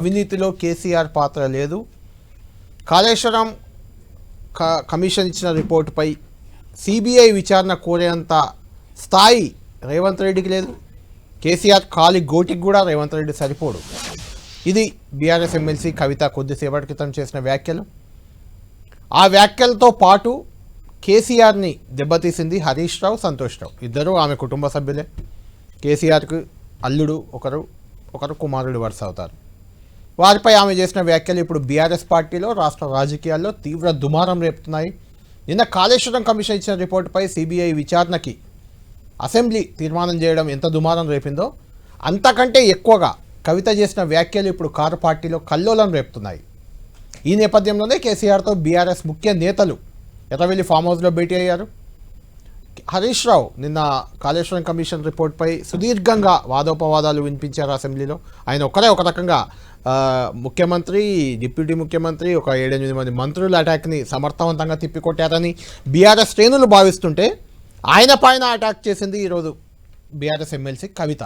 అవినీతిలో కేసీఆర్ పాత్ర లేదు. కాళేశ్వరం కమిషన్ ఇచ్చిన రిపోర్టుపై సిబిఐ విచారణ కోరేంత స్థాయి రేవంత్ రెడ్డికి లేదు. కేసీఆర్ కాలి గోటికి కూడా రేవంత్ రెడ్డి సరిపోడు. ఇది బీఆర్ఎస్ ఎమ్మెల్సీ కవిత కొద్దిసేపటి క్రితం చేసిన వ్యాఖ్యలు. ఆ వ్యాఖ్యలతో పాటు కేసీఆర్ని దెబ్బతీసింది హరీష్ రావు, సంతోష్ రావు. ఇద్దరు ఆమె కుటుంబ సభ్యులే. కేసీఆర్కు అల్లుడు ఒకరు కుమారుడు వరుస అవుతారు. వారిపై ఆమె చేసిన వ్యాఖ్యలు ఇప్పుడు బీఆర్ఎస్ పార్టీలో, రాష్ట్ర రాజకీయాల్లో తీవ్ర దుమారం రేపుతున్నాయి. నిన్న కాళేశ్వరం కమిషన్ ఇచ్చిన రిపోర్టుపై సిబిఐ విచారణకి అసెంబ్లీ తీర్మానం చేయడం ఎంత దుమారం రేపిందో, అంతకంటే ఎక్కువగా కవిత చేసిన వ్యాఖ్యలు ఇప్పుడు కారు పార్టీలో కల్లోలం రేపుతున్నాయి. ఈ నేపథ్యంలోనే కేసీఆర్తో బీఆర్ఎస్ ముఖ్య నేతలు ఎర్రవెల్లి ఫామ్ హౌస్లో భేటీ అయ్యారు. హరీష్ రావు నిన్న కాళేశ్వరం కమిషన్ రిపోర్ట్పై సుదీర్ఘంగా వాదోపవాదాలు వినిపించారు అసెంబ్లీలో. ఆయన ఒక రకంగా ముఖ్యమంత్రి, డిప్యూటీ ముఖ్యమంత్రి, ఒక 7-8 మంది మంత్రుల అటాక్ని సమర్థవంతంగా తిప్పికొట్టారని బీఆర్ఎస్ శ్రేణులు భావిస్తుంటే, ఆయన పైన అటాక్ చేసింది ఈరోజు బీఆర్ఎస్ ఎమ్మెల్సీ కవిత.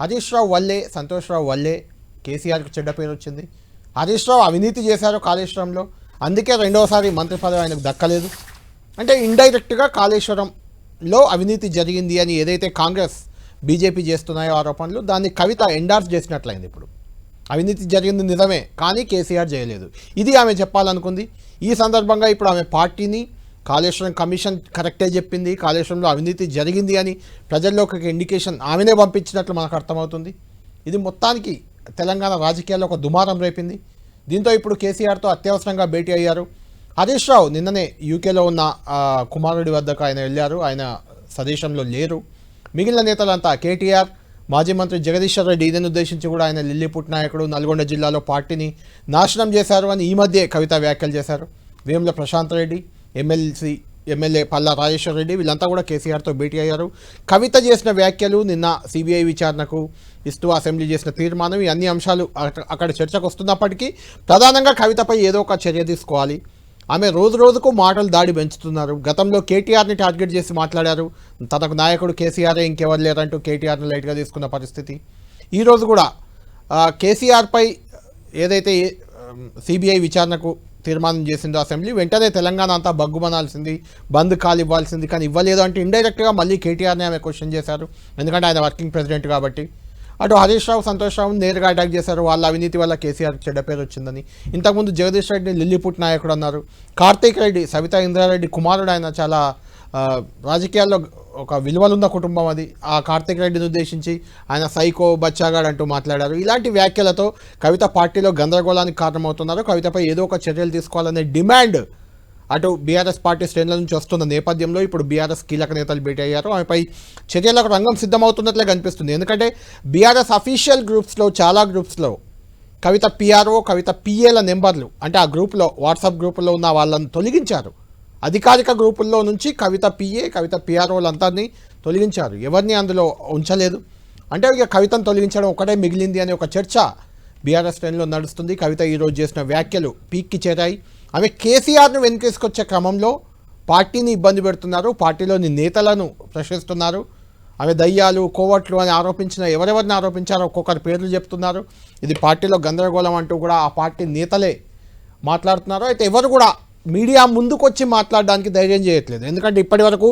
హరీష్ రావు వల్లే, సంతోష్ రావు వల్లే కేసీఆర్కి చెడ్డ పేరు వచ్చింది. హరీష్ రావు అవినీతి చేశారు కాళేశ్వరంలో, అందుకే రెండవసారి మంత్రి పదవి ఆయనకు దక్కలేదు. అంటే ఇండైరెక్ట్గా కాళేశ్వరంలో అవినీతి జరిగింది అని ఏదైతే కాంగ్రెస్, బీజేపీ చేస్తున్నాయో ఆరోపణలు, దాన్ని కవిత ఎండార్స్ చేసినట్లయింది. ఇప్పుడు అవినీతి జరిగింది నిజమే, కానీ కేసీఆర్ చేయలేదు, ఇది ఆమె చెప్పాలనుకుంది. ఈ సందర్భంగా ఇప్పుడు ఆమె పార్టీని, కాళేశ్వరం కమిషన్ కరెక్టే చెప్పింది, కాళేశ్వరంలో అవినీతి జరిగింది అని ప్రజల్లోకి ఒక ఇండికేషన్ ఆమెనే పంపించినట్లు మనకు అర్థమవుతుంది. ఇది మొత్తానికి తెలంగాణ రాజకీయాల్లో ఒక దుమారం రేపింది. దీంతో ఇప్పుడు కేసీఆర్తో అత్యవసరంగా భేటీ అయ్యారు. హరీష్ రావు నిన్ననే యూకేలో ఉన్న కుమారుడి వద్దకు ఆయన వెళ్ళారు. ఆయన స్వదేశంలో లేరు. మిగిలిన నేతలంతా కేటీఆర్, మాజీ మంత్రి జగదీశ్వర్ రెడ్డి, ఈయనను ఉద్దేశించి కూడా ఆయన లిల్లీపుట్ నాయకుడు నల్గొండ జిల్లాలో పార్టీని నాశనం చేశారు అని ఈ మధ్య కవిత వ్యాఖ్యలు చేశారు. వేముల ప్రశాంత్ రెడ్డి, ఎమ్మెల్యే పల్లా రాజేశ్వర్ రెడ్డి, వీళ్ళంతా కూడా కేసీఆర్తో భేటీ అయ్యారు. కవిత చేసిన వ్యాఖ్యలు, నిన్న సిబిఐ విచారణకు ఇస్తూ అసెంబ్లీ చేసిన తీర్మానం, ఈ అన్ని అంశాలు అక్కడ చర్చకు వస్తున్నప్పటికీ ప్రధానంగా కవితపై ఏదో ఒక చర్య తీసుకోవాలి. ఆమె రోజుకు మాటలు దాడి పెంచుతున్నారు. గతంలో కేటీఆర్ని టార్గెట్ చేసి మాట్లాడారు. తనకు నాయకుడు కేసీఆరే, ఇంకెవరు లేరంటూ కేటీఆర్ని లైట్గా తీసుకున్న పరిస్థితి. ఈరోజు కూడా కేసీఆర్పై ఏదైతే సిబిఐ విచారణకు తీర్మానం చేసిందో అసెంబ్లీ, వెంటనే తెలంగాణ అంతా బగ్గుమనాల్సింది, బంద్ కాల్ ఇవ్వాల్సింది, కానీ ఇవ్వలేదు అంటే ఇండైరెక్ట్గా మళ్ళీ కేటీఆర్ని ఆమె క్వశ్చన్ చేశారు. ఎందుకంటే ఆయన వర్కింగ్ ప్రెసిడెంట్ కాబట్టి. అటు హరీష్ రావు, సంతోష్ రావుని నేరుగా అటాక్ చేశారు. వాళ్ళ అవినీతి వల్ల కేసీఆర్కి చెడ్డ పేరు వచ్చిందని. ఇంతకుముందు జగదీష్ రెడ్డిని లిల్లీపుట్ నాయకుడు అన్నారు. కార్తీక్ రెడ్డి, సవితా ఇంద్రారెడ్డి కుమారుడు, ఆయన చాలా రాజకీయాల్లో ఒక విలువలున్న కుటుంబం అది. ఆ కార్తీక్ రెడ్డిని ఉద్దేశించి ఆయన సైకో, బచ్చాగాడు అంటూ మాట్లాడారు. ఇలాంటి వ్యాఖ్యలతో కవిత పార్టీలో గందరగోళానికి కారణమవుతున్నారు. కవితపై ఏదో ఒక చర్యలు తీసుకోవాలనే డిమాండ్ అటు బీఆర్ఎస్ పార్టీ శ్రేణుల నుంచి వస్తున్న నేపథ్యంలో ఇప్పుడు బీఆర్ఎస్ కీలక నేతలు భేటీ అయ్యారు. ఆమెపై చర్యలకు రంగం సిద్ధమవుతున్నట్లే కనిపిస్తుంది. ఎందుకంటే బీఆర్ఎస్ అఫీషియల్ గ్రూప్స్లో, చాలా గ్రూప్స్లో కవిత పిఆర్ఓ, కవిత పిఏల నెంబర్లు, అంటే ఆ గ్రూప్లో, వాట్సాప్ గ్రూపుల్లో ఉన్న వాళ్ళని తొలగించారు. అధికారిక గ్రూపుల్లో నుంచి కవిత పిఏ, కవిత పిఆర్ఓలందరినీ తొలగించారు. ఎవరిని అందులో ఉంచలేదు. అంటే ఇక కవితను తొలగించడం ఒకటే మిగిలింది అనే ఒక చర్చ బీఆర్ఎస్ శ్రేణులో నడుస్తుంది. కవిత ఈరోజు చేసిన వ్యాఖ్యలు పీక్కి చేరాయి. ఆమె కేసీఆర్ను వెనుకేసుకొచ్చే క్రమంలో పార్టీని ఇబ్బంది పెడుతున్నారు, పార్టీలోని నేతలను ప్రశ్నిస్తున్నారు. ఆమె దయ్యాలు, కోవట్లు అని ఎవరెవరిని ఆరోపించారో ఒక్కొక్కరి పేర్లు చెప్తున్నారు. ఇది పార్టీలో గందరగోళం అంటూ కూడా ఆ పార్టీ నేతలే మాట్లాడుతున్నారు. అయితే ఎవరు కూడా మీడియా ముందుకొచ్చి మాట్లాడడానికి ధైర్యం చేయట్లేదు. ఎందుకంటే ఇప్పటి వరకు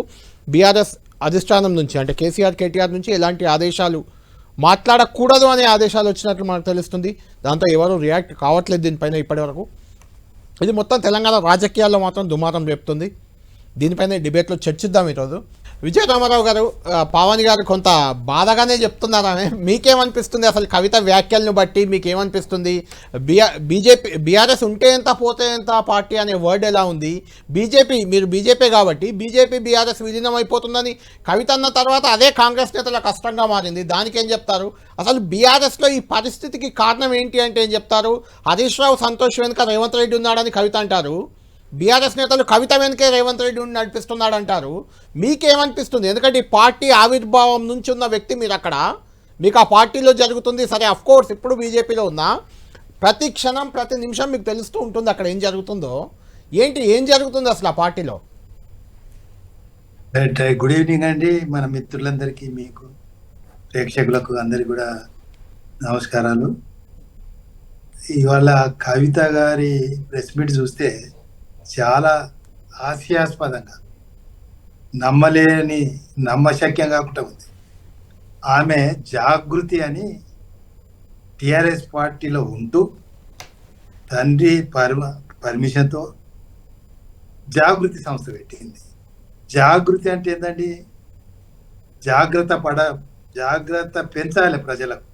బీఆర్ఎస్ అధిష్టానం నుంచి, అంటే కేసీఆర్, కేటీఆర్ నుంచి ఎలాంటి ఆదేశాలు, మాట్లాడకూడదు అనే ఆదేశాలు వచ్చినట్లు మనకు తెలుస్తుంది. దాంతో ఎవరు రియాక్ట్ కావట్లేదు దీనిపైన ఇప్పటి వరకు. ఇది మొత్తం తెలంగాణ రాజకీయాల్లో మాత్రం దుమారం రేపుతుంది. దీనిపైన డిబేట్లో చర్చిద్దాం ఈరోజు. విజయ రామారావు గారు, పావని గారు కొంత బాధగానే చెప్తున్నారని మీకేమనిపిస్తుంది? అసలు కవిత వ్యాఖ్యలను బట్టి మీకేమనిపిస్తుంది? బీఆర్ఎస్ ఉంటే ఎంత, పోతే ఎంత పార్టీ అనే వర్డ్ ఎలా ఉంది? మీరు బీజేపీ కాబట్టి బీఆర్ఎస్ విలీనం అయిపోతుందని కవిత అన్న తర్వాత అదే కాంగ్రెస్ నేతల కష్టంగా మారింది. దానికేం చెప్తారు? అసలు బీఆర్ఎస్లో ఈ పరిస్థితికి కారణం ఏంటి అంటే ఏం చెప్తారు? హరీష్ రావు, సంతోష్ వెనుక రేవంత్ రెడ్డి ఉన్నాడని కవిత అంటారు. బీఆర్ఎస్ నేతలు కవిత వెనుకే రేవంత్ రెడ్డి నడిపిస్తున్నాడు అంటారు. మీకేమనిపిస్తుంది? ఎందుకంటే ఈ పార్టీ ఆవిర్భావం నుంచి ఉన్న వ్యక్తి మీరు, అక్కడ మీకు ఆ పార్టీలో జరుగుతుంది. సరే, అఫ్కోర్స్ ఇప్పుడు బీజేపీలో ఉన్నా ప్రతి క్షణం, ప్రతి నిమిషం మీకు తెలుస్తూ ఉంటుంది అక్కడ ఏం జరుగుతుందో. ఏం జరుగుతుంది అసలు ఆ పార్టీలో? గుడ్ ఈవినింగ్ అండి మన మిత్రులందరికీ, మీకు ప్రేక్షకులకు అందరికీ కూడా నమస్కారాలు. ఇవాళ కవిత గారి ప్రెస్ మీట్ చూస్తే చాలా హాస్యాస్పదంగా, నమ్మలేని, నమ్మశక్యం కాకుండా ఉంది. ఆమె జాగృతి అని టిఆర్ఎస్ పార్టీలో ఉంటూ తండ్రి పర్మిషన్తో జాగృతి సంస్థ పెట్టింది. జాగృతి అంటే ఏంటండి? జాగ్రత్త పెంచాలి, ప్రజలకు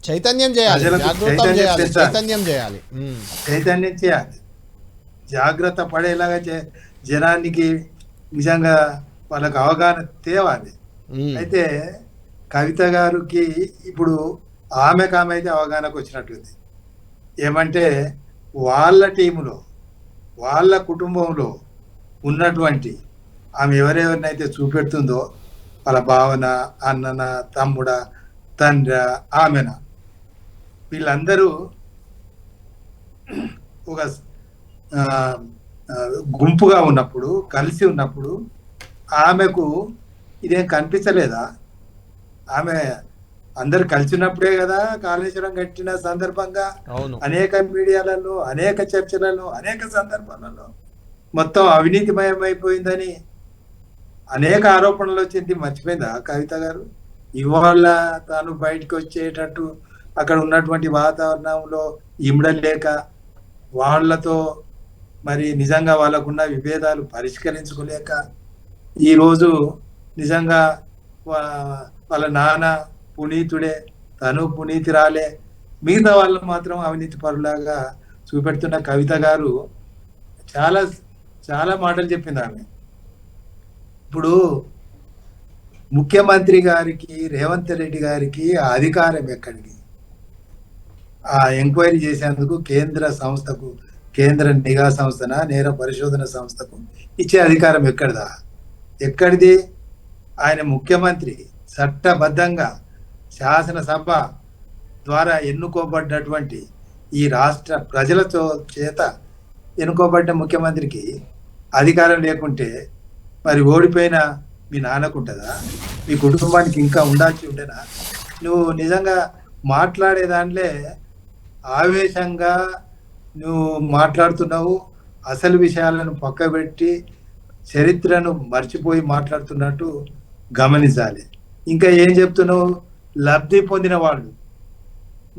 చైతన్యం చేయాలి, ప్రజలకు జాగృతం చైతన్యం చేయాలి, పెంచాలి. చైతన్యం చేయాలి. చైతన్యం చేయాలి, జాగ్రత్త పడేలాగా జనానికి నిజంగా వాళ్ళకి అవగాహన తేవాలి. అయితే కవిత గారికి ఇప్పుడు ఆమె అయితే అవగాహనకు వచ్చినట్లుంది. ఏమంటే వాళ్ళ టీములో, వాళ్ళ కుటుంబంలో ఉన్నటువంటి ఆమె ఎవరెవరినైతే చూపెడుతుందో, వాళ్ళ భావన, అన్నన, తమ్ముడ, తండ్రి, ఆమెన, వీళ్ళందరూ ఒక గుంపుగా ఉన్నప్పుడు, కలిసి ఉన్నప్పుడు ఆమెకు ఇదేం కనిపించలేదా? ఆమె అందరు కలిసి ఉన్నప్పుడే కదా కాళేశ్వరం కట్టిన సందర్భంగా అనేక మీడియాలలో, అనేక చర్చలలో, అనేక సందర్భాలలో మొత్తం అవినీతిమయమైపోయిందని అనేక ఆరోపణలు వచ్చింది. మర్చిపోయిందా కవిత గారు? ఇవాళ తాను బయటకు వచ్చేటట్టు అక్కడ ఉన్నటువంటి వాతావరణంలో ఇమడలేక, వాళ్లతో మరి నిజంగా వాళ్ళకున్న విభేదాలు పరిష్కరించుకోలేక, ఈరోజు నిజంగా వాళ్ళ నాన్న పునీతుడే, తను పునీతిరాలే, మిగతా వాళ్ళు మాత్రం అవినీతి పరులాగా చూపెడుతున్న కవిత గారు చాలా చాలా మాటలు చెప్పింది ఆమె. ఇప్పుడు ముఖ్యమంత్రి గారికి, రేవంత్ రెడ్డి గారికి ఆ అధికారం ఎక్కడికి? ఆ ఎంక్వైరీ చేసేందుకు కేంద్ర సంస్థకు, కేంద్ర నిఘా సంస్థన, నేర పరిశోధన సంస్థకు ఇచ్చే అధికారం ఎక్కడిది? ఆయన ముఖ్యమంత్రి, చట్టబద్ధంగా శాసనసభ ద్వారా ఎన్నుకోబడ్డటువంటి ఈ రాష్ట్ర ప్రజలతో చేత ఎన్నుకోబడ్డ ముఖ్యమంత్రికి అధికారం లేకుంటే మరి ఓడిపోయిన మీ నాన్నకుంటుందా? మీ కుటుంబానికి ఇంకా ఉండాల్సి ఉండేనా? నువ్వు నిజంగా మాట్లాడే దాంట్లో ఆవేశంగా నువ్వు మాట్లాడుతున్నావు. అసలు విషయాలను పక్కబెట్టి చరిత్రను మర్చిపోయి మాట్లాడుతున్నట్టు గమనించాలి. ఇంకా ఏం చెప్తున్నావు? లబ్ధి పొందిన వాళ్ళు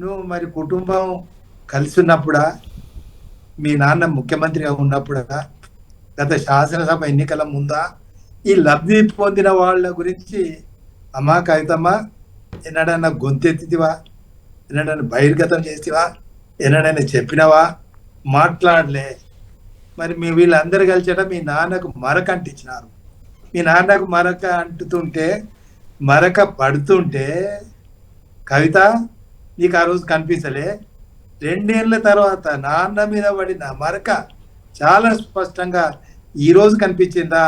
నువ్వు మరి కుటుంబం కలిసి ఉన్నప్పుడా, మీ నాన్న ముఖ్యమంత్రిగా ఉన్నప్పుడా, గత శాసనసభ ఎన్నికల ముందా? ఈ లబ్ధి పొందిన వాళ్ళ గురించి అమ్మా కవితమ్మ ఎన్నడన్నా గొంతెత్తివా? ఎన్నడన్నా బహిర్గతం చేసివా? ఎన్నడైనా చెప్పినవా? మాట్లాడలే. మరి మీ వీళ్ళందరూ కలిసేట మీ నాన్నకు మరక అంటించినారు. మీ నాన్నకు మరక అంటుతుంటే, మరక పడుతుంటే కవిత నీకు ఆ రోజు కనిపించలే? 2 ఏళ్ల తర్వాత నాన్న మీద పడిన మరక చాలా స్పష్టంగా ఈరోజు కనిపించిందా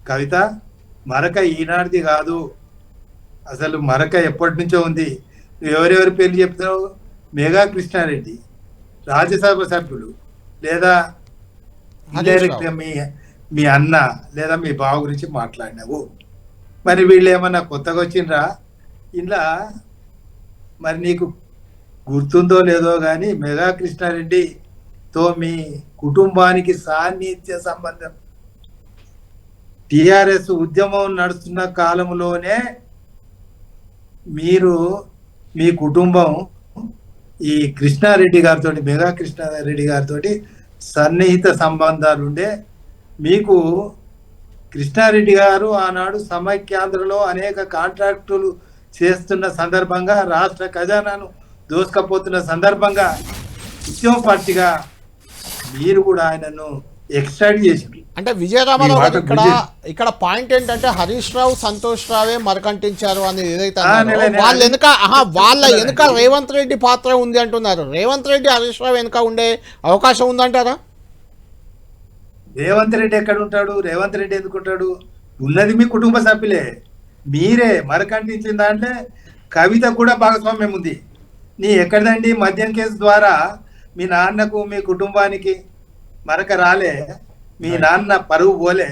కవిత? మరక ఈనాటిది కాదు, అసలు మరక ఎప్పటి నుంచో ఉంది. నువ్వు ఎవరెవరి పేర్లు చెప్తావు? మేఘా కృష్ణారెడ్డి, రాజ్యసభ సభ్యులు, లేదా ఇండైరెక్ట్గా మీ అన్న లేదా మీ బావ గురించి మాట్లాడినావు. మరి వీళ్ళు ఏమన్నా కొత్తగా వచ్చిండ్రా ఇలా? మరి నీకు గుర్తుందో లేదో కానీ మెగా కృష్ణారెడ్డితో మీ కుటుంబానికి సాన్నిధ్య సంబంధం. టిఆర్ఎస్ ఉద్యమం నడుస్తున్న కాలంలోనే మీరు, మీ కుటుంబం ఈ కృష్ణారెడ్డి గారితో, మెగా కృష్ణారెడ్డి గారితో సన్నిహిత సంబంధాలు ఉండే. మీకు కృష్ణారెడ్డి గారు ఆనాడు సమైక్యాంధ్రలో అనేక కాంట్రాక్టులు చేస్తున్న సందర్భంగా, రాష్ట్ర ఖజానాను దోసుకపోతున్న సందర్భంగా ఉద్యమ పార్టీగా మీరు కూడా ఆయనను ఎక్స్ట్రాక్ట్ చేసి, అంటే విజయరామారావు గారు ఇక్కడ పాయింట్ ఏంటంటే హరీష్ రావు, సంతోష్ రావే మరకంటించారు అని ఏదైతే వాళ్ళ వెనుక రేవంత్ రెడ్డి పాత్ర ఉంది అంటున్నారు. రేవంత్ రెడ్డి హరీష్ రావు వెనుక ఉండే అవకాశం ఉందంటారా? రేవంత్ రెడ్డి ఎక్కడ ఉంటాడు? రేవంత్ రెడ్డి ఎందుకు ఉంటాడు? ఉన్నది మీ కుటుంబ సభ్యులే. మీరే మరకంటించిన దాంట్లో కవిత కూడా భాగస్వామ్యం ఉంది. నీ ఎక్కడదండి? మద్యం కేసు ద్వారా మీ నాన్నకు, మీ కుటుంబానికి మరక రాలే? మీ నాన్న పరువు పోలే?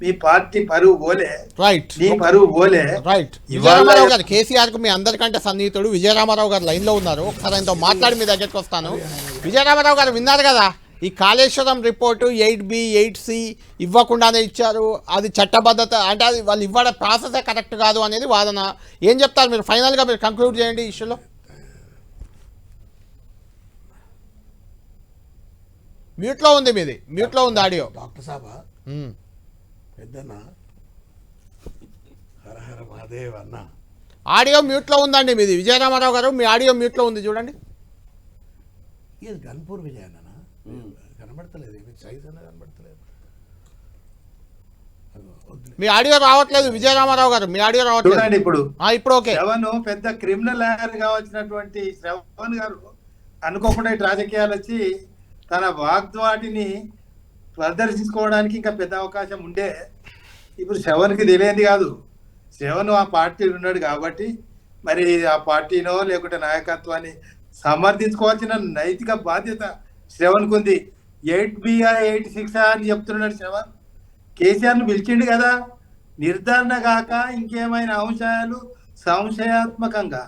మీ పార్టీ పరువు పోలే, రైట్ నీ పరువు పోలే. రైట్ ఇవాళ విజయరామారావు గారు కేసీఆర్ కు మీ అందరికంటే సన్నిహితుడు విజయరామారావు గారు లైన్ లో ఉన్నారు. ఒకసారి ఆయనతో మాట్లాడి మీ దగ్గరికి వస్తాను. విజయరామారావు గారు విన్నారు కదా, ఈ కాళేశ్వరం రిపోర్టు 8B 8C ఇవ్వకుండానే ఇచ్చారు, అది చట్టబద్ధత అంటే అది వాళ్ళు ఇవ్వడం ప్రాసెసే కరెక్ట్ కాదు అనేది వాదన. ఏం చెప్తారు మీరు? ఫైనల్గా మీరు కంక్లూడ్ చేయండి ఈ ఇష్యూలో. మ్యూట్లో ఉంది మీది, మ్యూట్లో ఉంది ఆడియో. డాక్టర్ సాబా పెద్దన్న హరహర మహాదేవ్ అన్న ఆడియో మ్యూట్లో ఉందండి మీది. విజయరామారావు గారు మీ ఆడియో మ్యూట్లో ఉంది చూడండి. ఇది గన్పూర్ విజయ్ అన్న కనబడతలేదు, ఇది సైజ్ అన్న కనబడతలేదు. మీ ఆడియో రావట్లేదు విజయరామారావు గారు, మీ ఆడియో రావట్లేదు. చూడండి ఇప్పుడు ఇప్పుడు ఓకే. శ్రవణ్ పెద్ద క్రిమినల్ లాయర్ గా వచ్చినటువంటి శ్రవణ్ గారు అనుకోకుండా ఇటు రాజకీయాలు వచ్చి తన వాగ్వాటిని ప్రదర్శించుకోవడానికి ఇంకా పెద్ద అవకాశం ఉండే. ఇప్పుడు శ్రవణ్కి తెలియంది కాదు, శ్రవణ్ ఆ పార్టీలో ఉన్నాడు కాబట్టి మరి ఆ పార్టీనో లేకుంటే నాయకత్వాన్ని సమర్థించుకోవాల్సిన నైతిక బాధ్యత శ్రవణ్కు ఉంది. 8B 8C అని చెప్తున్నాడు శ్రవణ్. కేసీఆర్ను పిలిచిండు కదా, నిర్ధారణ కాక ఇంకేమైనా అంశాలు సంశయాత్మకంగా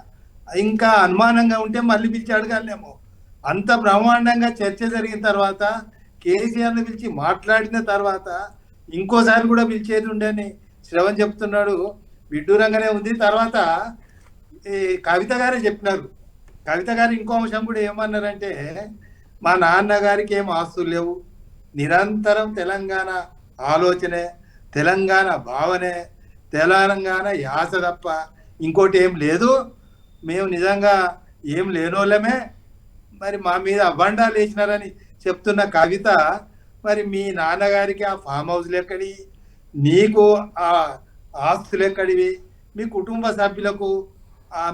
ఇంకా అనుమానంగా ఉంటే మళ్ళీ పిలిచి అడగాలేమో. అంత బ్రహ్మాండంగా చర్చ జరిగిన తర్వాత కేసీఆర్ని పిలిచి మాట్లాడిన తర్వాత ఇంకోసారి కూడా పిలిచేది ఉండని శ్రవణ్ చెప్తున్నాడు. విడ్డూరంగానే ఉంది. తర్వాత ఈ కవిత గారే చెప్పినారు. కవిత గారు ఇంకో అంశం కూడా ఏమన్నారంటే, మా నాన్నగారికి ఏం ఆస్తులు లేవు, నిరంతరం తెలంగాణ ఆలోచనే, తెలంగాణ భావనే, తెలంగాణ యాస తప్ప ఇంకోటి ఏం లేదు, మేము నిజంగా ఏం లేనోళ్ళమే, మరి మా మీద అబండాలు వేసినారని చెప్తున్న కవిత, మరి మీ నాన్నగారికి ఆ ఫామ్ హౌస్లు ఎక్కడి, నీకు ఆ ఆస్తులు ఎక్కడివి, మీ కుటుంబ సభ్యులకు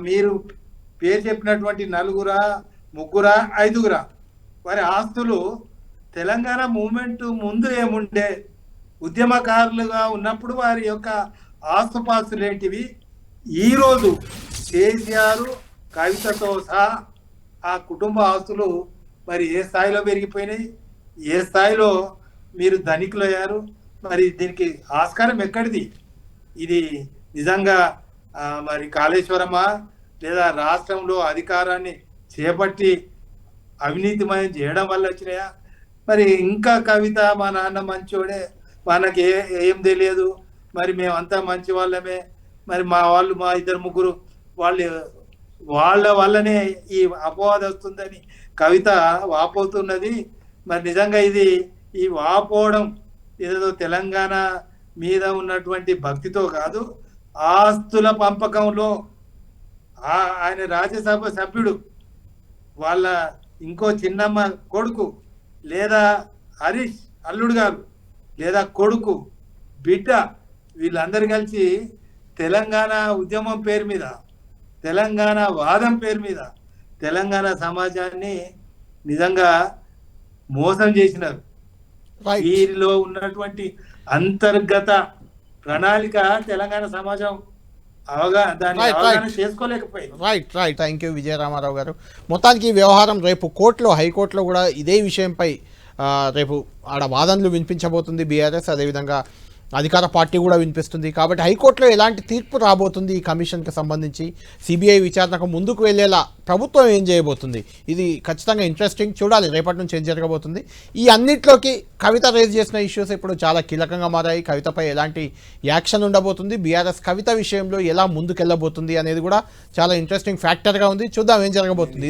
మీరు పేరు చెప్పినటువంటి 4 3 5 వారి ఆస్తులు తెలంగాణ మూమెంట్ ముందు ఏముండే, ఉద్యమకారులుగా ఉన్నప్పుడు వారి యొక్క ఆస్తుపాస్తులు ఏంటివి, ఈరోజు కేసీఆర్ కవితతో సహా ఆ కుటుంబ ఆస్తులు మరి ఏ స్థాయిలో పెరిగిపోయినాయి, ఏ స్థాయిలో మీరు ధనికులు అయ్యారు, మరి దీనికి ఆస్కారం ఎక్కడిది? ఇది నిజంగా మరి కాళేశ్వరమా లేదా రాష్ట్రంలో అధికారాన్ని చేపట్టి అవినీతిమయం చేయడం వల్ల వచ్చినాయా? మరి ఇంకా కవిత మా నాన్న మంచోడే, మనకి ఏం తెలియదు, మరి మేమంతా మంచి వాళ్ళమే, మరి మా వాళ్ళు మా 2 3 వాళ్ళ వల్లనే ఈ అపవాదం వస్తుందని కవిత వాపోతున్నది. మరి నిజంగా ఇది ఈ వాపోవడం ఏదో తెలంగాణ మీద ఉన్నటువంటి భక్తితో కాదు, ఆస్తుల పంపకంలో ఆయన రాజ్యసభ సభ్యుడు వాళ్ళ ఇంకో చిన్నమ్మ కొడుకు లేదా హరీష్ అల్లుడు గారు లేదా కొడుకు బిడ్డ వీళ్ళందరూ కలిసి తెలంగాణ ఉద్యమం పేరు మీద, తెలంగాణ వాదం పేరు మీద తెలంగాణ సమాజాన్ని నిజంగా మోసం చేసినారు. వీరిలో ఉన్నటువంటి అంతర్గత ప్రణాళిక తెలంగాణ సమాజం అవగాహన చేసుకోలేకపోయింది. రైట్. థ్యాంక్ యూ విజయరామారావు గారు. మొత్తానికి ఈ వ్యవహారం రేపు కోర్టులో, హైకోర్టులో కూడా ఇదే విషయంపై రేపు ఆడ వాదనలు వినిపించబోతుంది బీఆర్ఎస్, అదేవిధంగా అధికార పార్టీ కూడా వినిపిస్తుంది. కాబట్టి హైకోర్టులో ఎలాంటి తీర్పు రాబోతుంది ఈ కమిషన్కి సంబంధించి, సిబిఐ విచారణకు ముందుకు వెళ్ళేలా ప్రభుత్వం ఏం చేయబోతుంది, ఇది ఖచ్చితంగా ఇంట్రెస్టింగ్. చూడాలి రేపటి నుంచి ఏం జరగబోతుంది. ఈ అన్నిట్లోకి కవిత రేజ్ చేసిన ఇష్యూస్ ఇప్పుడు చాలా కీలకంగా మారాయి. కవితపై ఎలాంటి యాక్షన్ ఉండబోతుంది, బీఆర్ఎస్ కవిత విషయంలో ఎలా ముందుకెళ్ళబోతుంది అనేది కూడా చాలా ఇంట్రెస్టింగ్ ఫ్యాక్టర్గా ఉంది. చూద్దాం ఏం జరగబోతుంది.